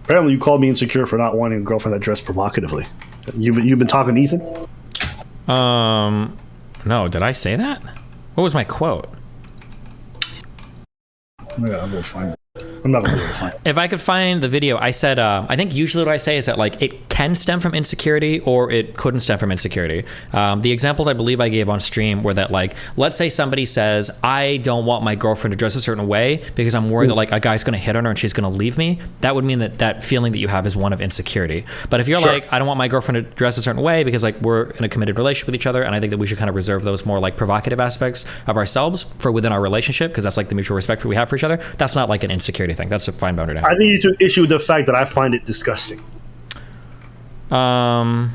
Apparently, you called me insecure for not wanting a girlfriend that dressed provocatively. You've been talking to Ethan? No, did I say that? What was my quote? Oh my God, I'm gonna find it. I'm not gonna be able to find it. If I could find the video, I said, I think usually what I say is that like it can stem from insecurity or it couldn't stem from insecurity. The examples I believe I gave on stream were that like, let's say somebody says, I don't want my girlfriend to dress a certain way because I'm worried that like a guy's gonna hit on her and she's gonna leave me. That would mean that that feeling that you have is one of insecurity. But if you're like, I don't want my girlfriend to dress a certain way because like we're in a committed relationship with each other, and I think that we should kind of reserve those more like provocative aspects of ourselves for within our relationship because that's like the mutual respect we have for each other. That's not like an insecurity thing. That's a fine boundary to have. I think you took issue with the fact that I find it disgusting. That's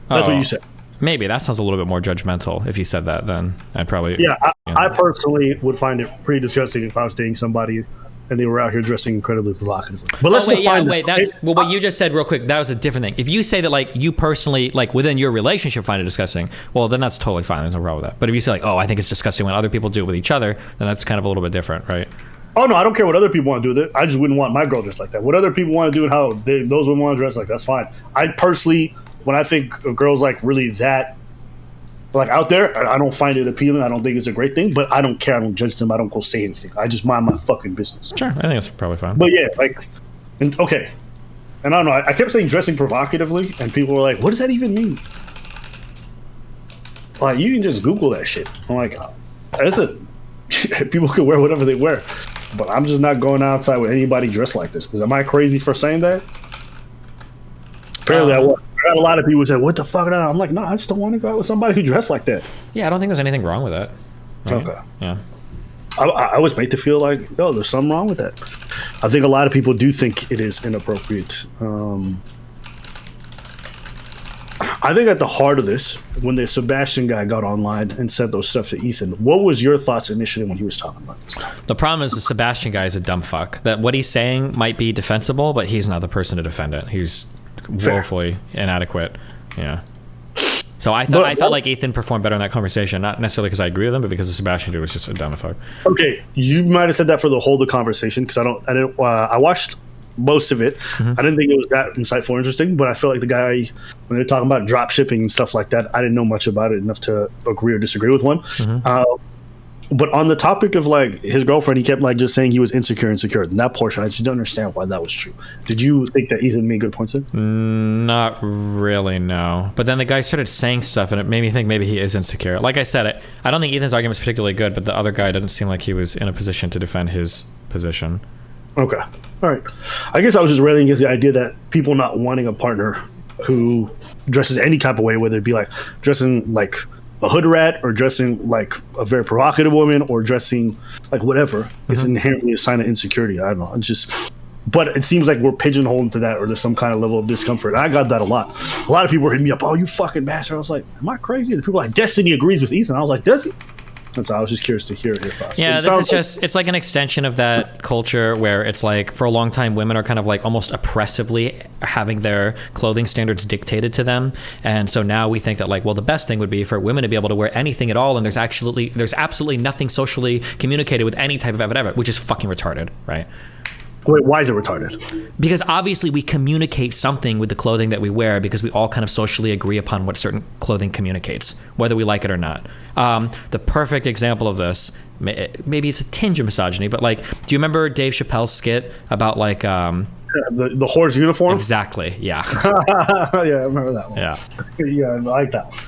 what you said. Maybe that sounds a little bit more judgmental. If you said that, then I'd probably. Yeah, I personally would find it pretty disgusting if I was dating somebody and they were out here dressing incredibly provocatively. But let's wait. That's well, what you just said real quick. That was a different thing. If you say that like you personally like within your relationship find it disgusting, well then that's totally fine. There's no problem with that. But if you say like, oh, I think it's disgusting when other people do it with each other, then that's kind of a little bit different, right? Oh no, I don't care what other people want to do with it. I just wouldn't want my girl dressed like that. What other people want to do and how those women want to dress like, that's fine. I personally, when I think a girl's like really that like out there, I don't find it appealing. I don't think it's a great thing, but I don't care. I don't judge them. I don't go say anything. I just mind my fucking business. Sure, I think that's probably fine. But yeah, like, okay. And I don't know. I kept saying dressing provocatively, and people were like, "What does that even mean?" Like, you can just Google that shit. I'm like, people can wear whatever they wear, but I'm just not going outside with anybody dressed like this. Because am I crazy for saying that? Apparently, I was. I got a lot of people say, "What the fuck?" I'm like, no, I just don't want to go out with somebody who dressed like that. Yeah, I don't think there's anything wrong with that. Right? Okay. Yeah. I was made to feel like, oh, there's something wrong with that. I think a lot of people do think it is inappropriate. I think at the heart of this, when the Sebastian guy got online and said those stuff to Ethan, what was your thoughts initially when he was talking about this? The problem is the Sebastian guy is a dumb fuck. That what he's saying might be defensible, but he's not the person to defend it. He's woefully inadequate. Yeah. So I felt like Ethan performed better in that conversation, not necessarily because I agree with him, but because the Sebastian dude was just a dumb fuck. Okay, you might have said that for the whole of the conversation because I watched most of it. I didn't think it was that insightful or interesting, but I felt like the guy, when they're talking about drop shipping and stuff like that, I didn't know much about it enough to agree or disagree with one. But on the topic of like his girlfriend, he kept like just saying he was insecure. And that portion, I just don't understand why that was true. Did you think that Ethan made good points there? Not really, no. But then the guy started saying stuff, and it made me think maybe he is insecure. Like I said, I don't think Ethan's argument was particularly good, but the other guy didn't seem like he was in a position to defend his position. Okay. All right. I guess I was just railing against the idea that people not wanting a partner who dresses any type of way, whether it be like dressing like a hood rat or dressing like a very provocative woman or dressing like whatever is inherently a sign of insecurity. I don't know. It's just, but it seems like we're pigeonholed to that or there's some kind of level of discomfort. I got that a lot. A lot of people were hitting me up, oh, you fucking bastard. I was like, am I crazy? The people like, Destiny agrees with Ethan. I was like, does he? And so I was just curious to hear your thoughts. Yeah, this is just, it's like an extension of that culture where it's like, for a long time, women are kind of like almost oppressively having their clothing standards dictated to them. And so now we think that like, well, the best thing would be for women to be able to wear anything at all. And there's absolutely nothing socially communicated with any type of whatever, which is fucking retarded, right? Wait, why is it retarded? Because obviously we communicate something with the clothing that we wear because we all kind of socially agree upon what certain clothing communicates, whether we like it or not. The perfect example of this, maybe it's a tinge of misogyny, but like, do you remember Dave Chappelle's skit about like... the horse uniform? Exactly, yeah. Yeah, I remember that one. Yeah. Yeah, I like that one.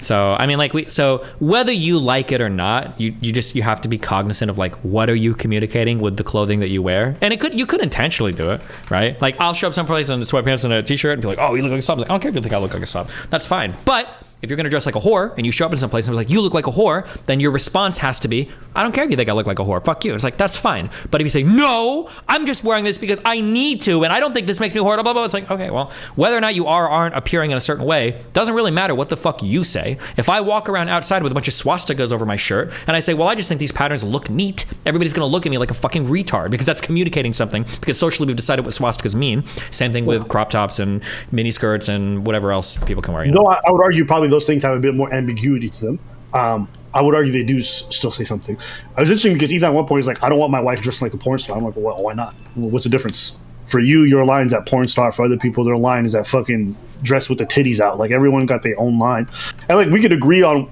So I mean, like so whether you like it or not, you have to be cognizant of like what are you communicating with the clothing that you wear, and you could intentionally do it, right? Like I'll show up someplace in sweatpants and a t-shirt and be like, oh, you look like a sub. Like, I don't care if you think I look like a sub. That's fine, but if you're gonna dress like a whore and you show up in some place and it's like you look like a whore, then your response has to be, I don't care if you think I look like a whore, fuck you. It's like, that's fine. But if you say, no, I'm just wearing this because I need to and I don't think this makes me a whore, blah, blah, blah, it's like, okay, well, whether or not you are or aren't appearing in a certain way doesn't really matter what the fuck you say. If I walk around outside with a bunch of swastikas over my shirt and I say, well, I just think these patterns look neat, everybody's gonna look at me like a fucking retard because that's communicating something, because socially we've decided what swastikas mean. Same thing with crop tops and mini skirts and whatever else people can wear. You know? No, I would argue probably those things have a bit more ambiguity to them. I would argue they do still say something. I was interesting because Ethan at one point is like, I don't want my wife dressing like a porn star. I'm like, well, why not? What's the difference For you, your line's at porn star. For other people, their line is at fucking dress with the titties out. Like everyone got their own line, and like we could agree on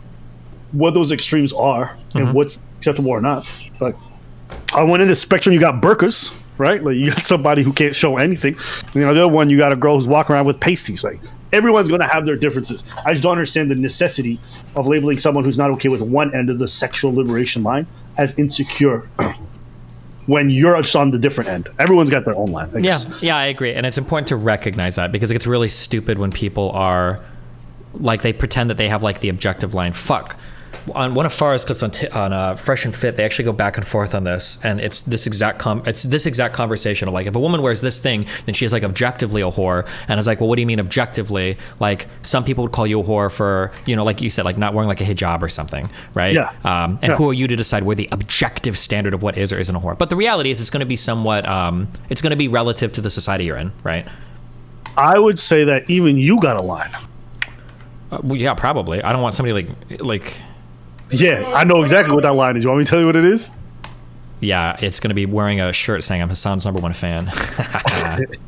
what those extremes are and what's acceptable or not. Like on one end of the spectrum, you got burkas, right? Like you got somebody who can't show anything. You know, the other one, you got a girl who's walking around with pasties. Like everyone's gonna have their differences. I just don't understand the necessity of labeling someone who's not okay with one end of the sexual liberation line as insecure. When you're just on the different end. Everyone's got their own line. Yeah, I agree. And it's important to recognize that because it gets really stupid when people are like, they pretend that they have like the objective line. Fuck. On one of Farah's clips on Fresh and Fit, they actually go back and forth on this, and it's this exact conversation of like, if a woman wears this thing, then she is like objectively a whore. And it's like, well, what do you mean objectively? Like some people would call you a whore for, you know, like you said, like not wearing like a hijab or something, right? Yeah. Who are you to decide where the objective standard of what is or isn't a whore? But the reality is, it's going to be somewhat, it's going to be relative to the society you're in, right? I would say that even you got a line. Well, yeah, probably. I don't want somebody like. Yeah, I know exactly what that line is. You want me to tell you what it is? Yeah, it's going to be wearing a shirt saying I'm Hassan's #1 fan.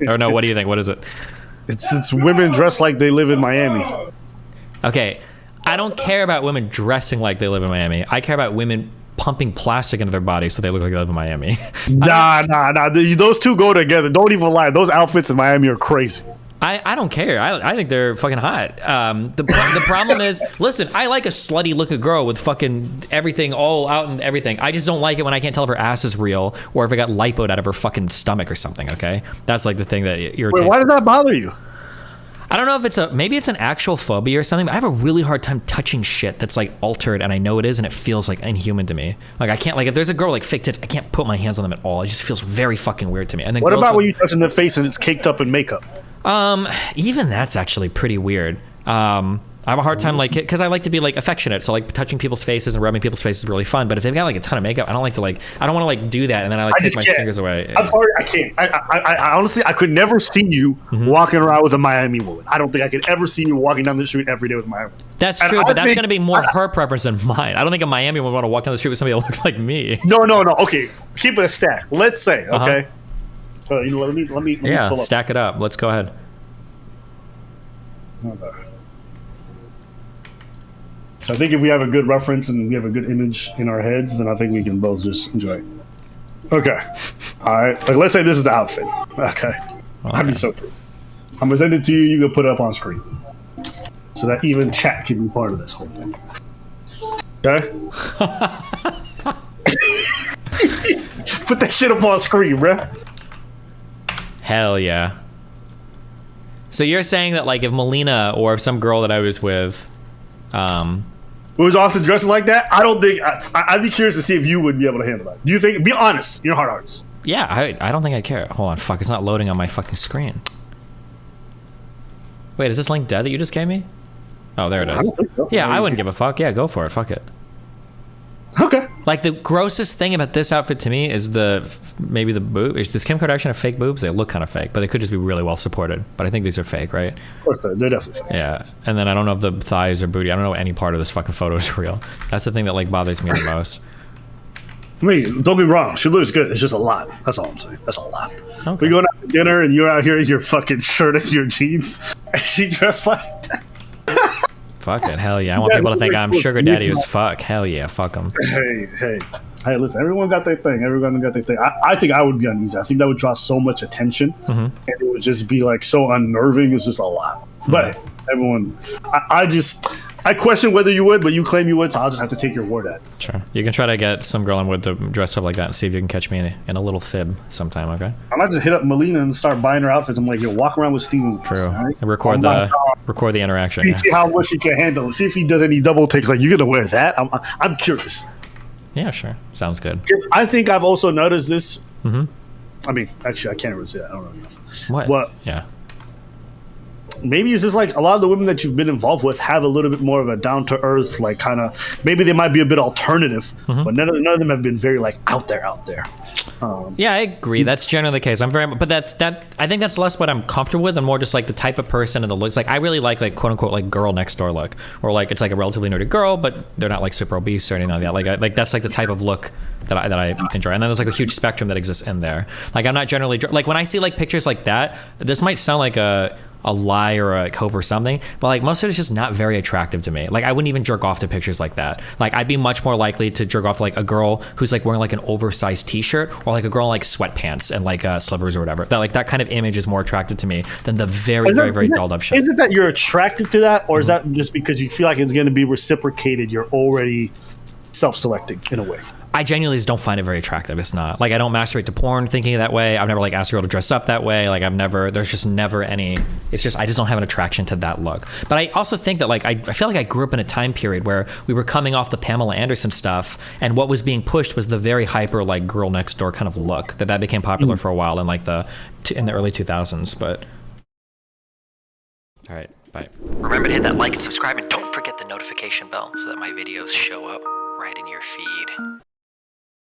Or no, what do you think? What is it? It's women dressed like they live in Miami. Okay, I don't care about women dressing like they live in Miami. I care about women pumping plastic into their bodies so they look like they live in Miami. Nah. Those two go together. Don't even lie. Those outfits in Miami are crazy. I don't care. I think they're fucking hot. The problem is, listen, I like a slutty looking girl with fucking everything all out and everything. I just don't like it when I can't tell if her ass is real or if it got lipoed out of her fucking stomach or something, okay? That's like the thing that irritates me. Wait, why does that bother you? I don't know if maybe it's an actual phobia or something, but I have a really hard time touching shit that's like altered, and I know it is, and it feels like inhuman to me. Like I can't, like if there's a girl like fake tits, I can't put my hands on them at all. It just feels very fucking weird to me. And then what about when you touch in the face and it's caked up in makeup? Even that's actually pretty weird. I have a hard time like it because I like to be like affectionate, so like touching people's faces and rubbing people's faces is really fun. But if they've got like a ton of makeup, I don't want to like do that, and then I take my fingers away. I'm sorry, I can't. I honestly, I could never see you walking around with a Miami woman. I don't think I could ever see you walking down the street every day with a Miami woman. That's true, but that's going to be more her preference than mine. I don't think a Miami would want to walk down the street with somebody that looks like me. No. Okay, keep it a stack. Let's say, okay. Let me yeah, pull up. Stack it up. Let's go ahead. So I think if we have a good reference and we have a good image in our heads, then I think we can both just enjoy it. Okay. All right. Like, let's say this is the outfit. Okay. I'd be so cool. I'm going to send it to you. You can put it up on screen. So that even chat can be part of this whole thing. Okay? Put that shit up on screen, bruh. Hell yeah. So you're saying that like if Melina or if some girl that I was with who was often dressed like that, I don't think I'd be curious to see if you would be able to handle that. Do you think? Be honest, in your heart of hearts. Yeah, I don't think I'd care. Hold on, fuck, it's not loading on my fucking screen. Wait, is this link dead that you just gave me? Oh, there it is. I don't think so. Yeah, I wouldn't give a fuck. Yeah, go for it. Fuck it. Okay. Like the grossest thing about this outfit to me is maybe the boob. Does Kim Kardashian have fake boobs? They look kind of fake, but they could just be really well supported. But I think these are fake, right? Of course, they're definitely fake. Yeah, and then I don't know if the thighs or booty. I don't know any part of this fucking photo is real. That's the thing that like bothers me the most. I mean, don't be wrong. She looks good. It's just a lot. That's all I'm saying. That's a lot. Okay. We're going out to dinner and you're out here in your fucking shirt and your jeans, and she dressed like that. Fuck it, hell yeah! I want people to think I'm sugar daddy as fuck. Hell yeah, fuck them. Hey! Listen, everyone got their thing. Everyone got their thing. I think I would be uneasy. I think that would draw so much attention, and it would just be like so unnerving. It's just a lot. But everyone, I question whether you would, but you claim you would, so I'll just have to take your word at it. Sure, you can try to get some girl in wood to dress up like that and see if you can catch me in a little fib sometime. Okay. I might just hit up Melina and start buying her outfits. I'm like, yo, walk around with Steven. True. Right? And record the interaction. See how much he can handle. See if he does any double takes. Like, you gonna wear that? I'm curious. Yeah, sure. Sounds good. I think I've also noticed this. I mean, actually, I can't really say that. I don't know enough. What? But yeah. maybe it's just like a lot of the women that you've been involved with have a little bit more of a down to earth, like kind of, maybe they might be a bit alternative, but none of them have been very like out there. Yeah, I agree. That's generally the case. But I think that's less what I'm comfortable with and more just like the type of person and the looks. Like I really like quote unquote like girl next door look, or like it's like a relatively nerdy girl, but they're not like super obese or anything like that. Like that's like the type of look that I enjoy. And then there's like a huge spectrum that exists in there. Like I'm not generally like when I see like pictures like that, this might sound like a lie or a hope or something, but like most of it's just not very attractive to me. Like I wouldn't even jerk off to pictures like that. Like I'd be much more likely to jerk off to like a girl who's like wearing like an oversized t-shirt, or like a girl in like sweatpants and like slippers or whatever. That kind of image is more attractive to me than the very dolled up shit. Is it that you're attracted to that, or is that just because you feel like it's going to be reciprocated? You're already self-selecting in a way. I genuinely just don't find it very attractive. It's not like I don't masturbate to porn thinking that way. I've never like asked a girl to dress up that way. Like there's just never any, it's just, I just don't have an attraction to that look. But I also think that like, I feel like I grew up in a time period where we were coming off the Pamela Anderson stuff, and what was being pushed was the very hyper like girl next door kind of look that became popular for a while in like in the early 2000s. But all right, bye. Remember to hit that like and subscribe, and don't forget the notification bell so that my videos show up right in your feed.